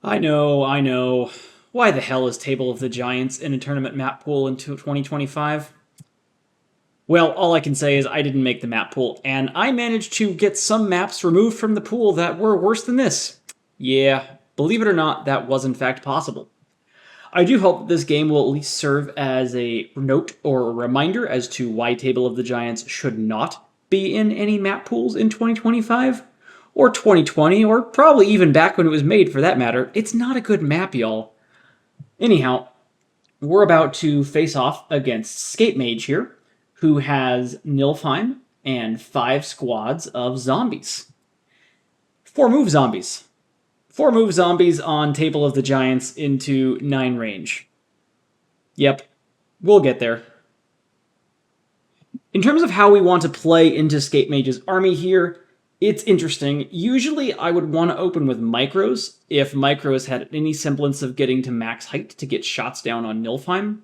I know, I know. Why the hell is Table of the Giants in a tournament map pool in 2025? Well, all I can say is I didn't make the map pool, and I managed to get some maps removed from the pool that were worse than this. Yeah, believe it or not, that was in fact possible. I do hope that this game will at least serve as a note or a reminder as to why Table of the Giants should not be in any map pools in 2025 or 2020, or probably even back when it was made for that matter. It's not a good map, y'all. Anyhow, we're about to face off against Skate Mage here, who has Nilfheim and 5 squads of zombies. 4 move zombies. 4 move zombies on Table of the Giants into 9 range. Yep, we'll get there. In terms of how we want to play into Skate Mage's army here, it's interesting. Usually I would want to open with micros if micros had any semblance of getting to max height to get shots down on Nilfheim.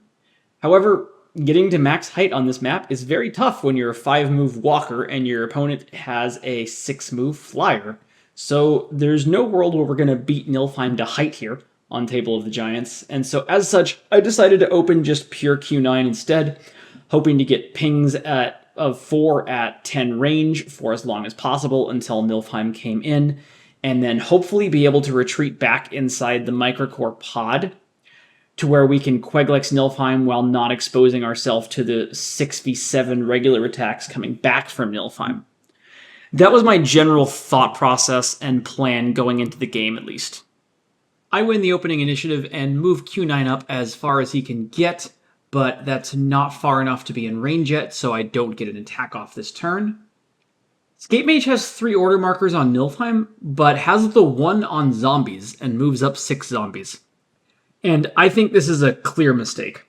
However, getting to max height on this map is very tough when you're a 5 move walker and your opponent has a 6 move flyer. So there's no world where we're going to beat Nilfheim to height here on Table of the Giants. And so as such, I decided to open just pure Q9 instead, hoping to get pings of 4 at 10 range for as long as possible until Nilfheim came in, and then hopefully be able to retreat back inside the Microcore pod to where we can Queglex Nilfheim while not exposing ourselves to the 6v7 regular attacks coming back from Nilfheim. That was my general thought process and plan going into the game, at least. I win the opening initiative and move Q9 up as far as he can get, but that's not far enough to be in range yet, so I don't get an attack off this turn. Skate Mage has 3 order markers on Nilfheim, but has the 1 on zombies and moves up 6 zombies. And I think this is a clear mistake.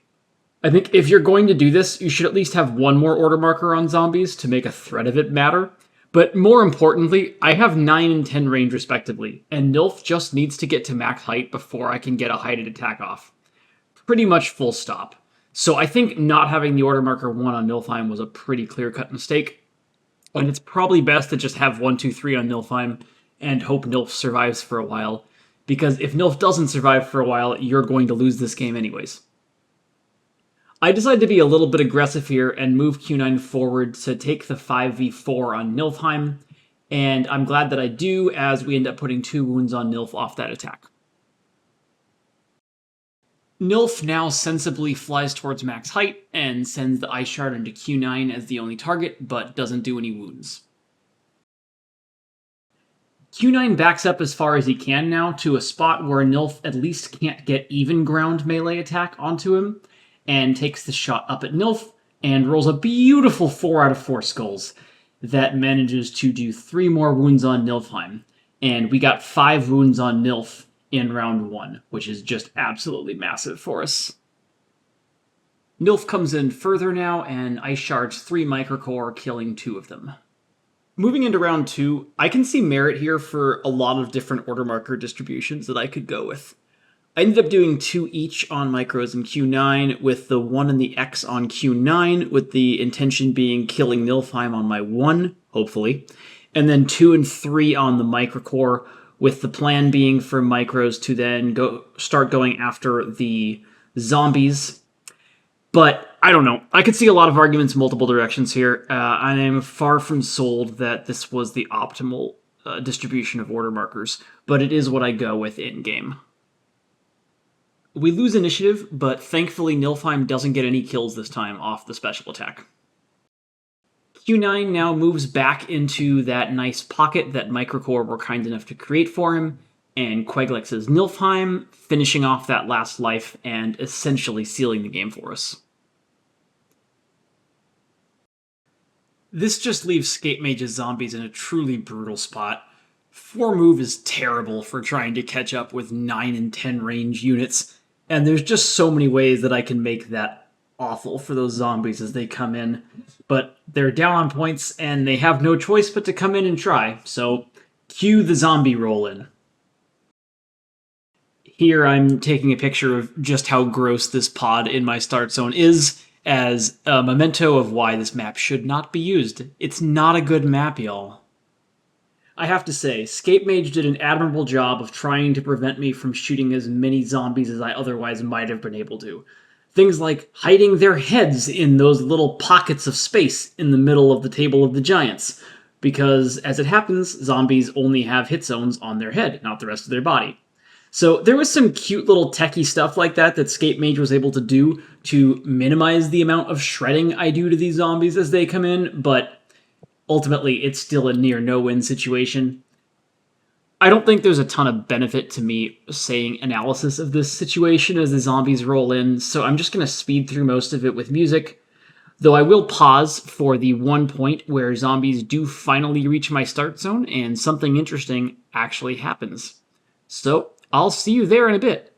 I think if you're going to do this, you should at least have 1 more order marker on zombies to make a threat of it matter. But more importantly, I have 9 and 10 range respectively, and Nilf just needs to get to max height before I can get a heighted attack off. Pretty much full stop. So I think not having the order marker 1 on Nilfheim was a pretty clear-cut mistake. And it's probably best to just have 1, 2, 3 on Nilfheim and hope Nilf survives for a while. Because if Nilf doesn't survive for a while, you're going to lose this game anyways. I decided to be a little bit aggressive here and move Q9 forward to take the 5v4 on Nilfheim, and I'm glad that I do, as we end up putting 2 wounds on Nilf off that attack. Nilf now sensibly flies towards max height and sends the Ice Shard into Q9 as the only target, but doesn't do any wounds. Q9 backs up as far as he can now to a spot where Nilf at least can't get even ground melee attack onto him, and takes the shot up at Nilf and rolls a beautiful 4 out of 4 skulls that manages to do 3 more wounds on Nilfheim. And we got 5 wounds on Nilf in round 1, which is just absolutely massive for us. Nilf comes in further now and Ice Shards 3 Microcore, killing 2 of them. Moving into round 2, I can see merit here for a lot of different order marker distributions that I could go with. I ended up doing 2 each on micros and Q9, with the 1 and the X on Q9, with the intention being killing Nilfheim on my 1, hopefully, and then 2 and 3 on the Microcore, with the plan being for micros to then start going after the zombies. But I don't know. I could see a lot of arguments multiple directions here. I am far from sold that this was the optimal distribution of order markers, but it is what I go with in-game. We lose initiative, but thankfully Nilfheim doesn't get any kills this time off the special attack. Q9 now moves back into that nice pocket that Microcore were kind enough to create for him, and Queglex's Nilfheim, finishing off that last life and essentially sealing the game for us. This just leaves Skate Mage's zombies in a truly brutal spot. 4 move is terrible for trying to catch up with 9 and 10 range units, and there's just so many ways that I can make that awful for those zombies as they come in. But they're down on points, and they have no choice but to come in and try, so cue the zombie roll in. Here I'm taking a picture of just how gross this pod in my start zone is, as a memento of why this map should not be used. It's not a good map, y'all. I have to say, Scape Mage did an admirable job of trying to prevent me from shooting as many zombies as I otherwise might have been able to. Things like hiding their heads in those little pockets of space in the middle of the Table of the Giants, because, as it happens, zombies only have hit zones on their head, not the rest of their body. So there was some cute little techie stuff like that that Scape Mage was able to do to minimize the amount of shredding I do to these zombies as they come in, but ultimately it's still a near no-win situation. I don't think there's a ton of benefit to me saying analysis of this situation as the zombies roll in, so I'm just going to speed through most of it with music, though I will pause for the one point where zombies do finally reach my start zone and something interesting actually happens. So, I'll see you there in a bit.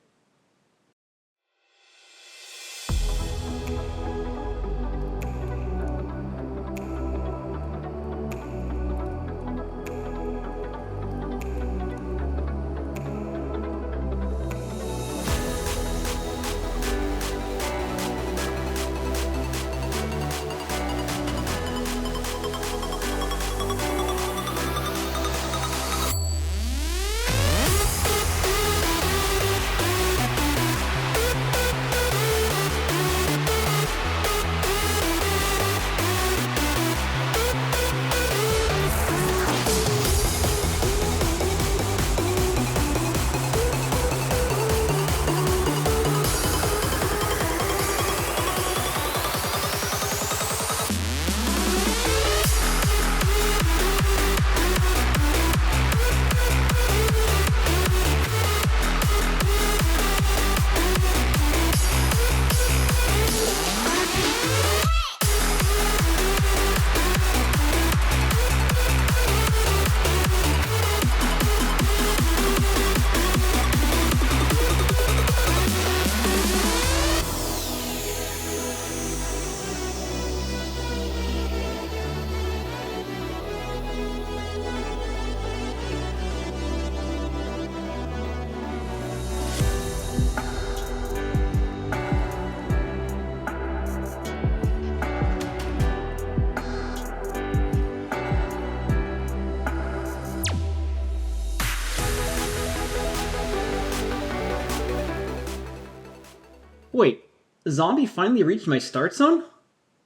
Wait, the zombie finally reached my start zone?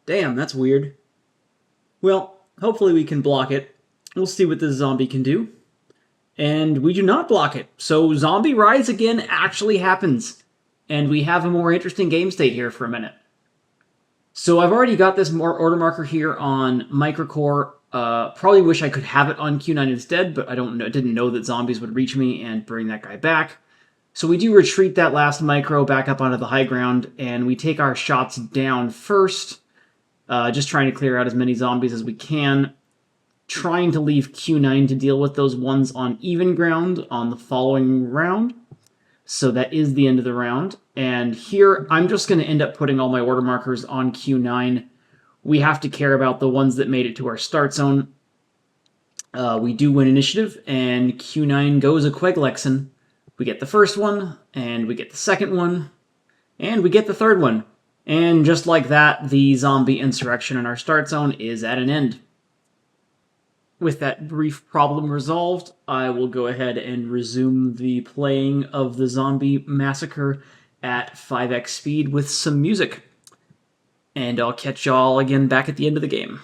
Damn, that's weird. Well, hopefully we can block it. We'll see what this zombie can do. And we do not block it, so Zombie Rise again actually happens. And we have a more interesting game state here for a minute. So I've already got this more order marker here on Microcore. Probably wish I could have it on Q9 instead, but I didn't know that zombies would reach me and bring that guy back. So we do retreat that last micro back up onto the high ground, and we take our shots down first, just trying to clear out as many zombies as we can, trying to leave Q9 to deal with those ones on even ground on the following round. So that is the end of the round. And here, I'm just going to end up putting all my order markers on Q9. We have to care about the ones that made it to our start zone. We do win initiative, and Q9 goes a Queglexen. We get the first one, and we get the second one, and we get the third one. And just like that, the zombie insurrection in our start zone is at an end. With that brief problem resolved, I will go ahead and resume the playing of the zombie massacre at 5x speed with some music. And I'll catch y'all again back at the end of the game.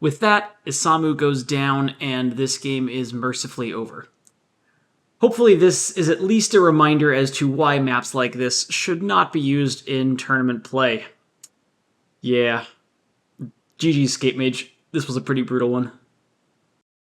With that, Isamu goes down, and this game is mercifully over. Hopefully this is at least a reminder as to why maps like this should not be used in tournament play. Yeah. GG's, Escape Mage. This was a pretty brutal one.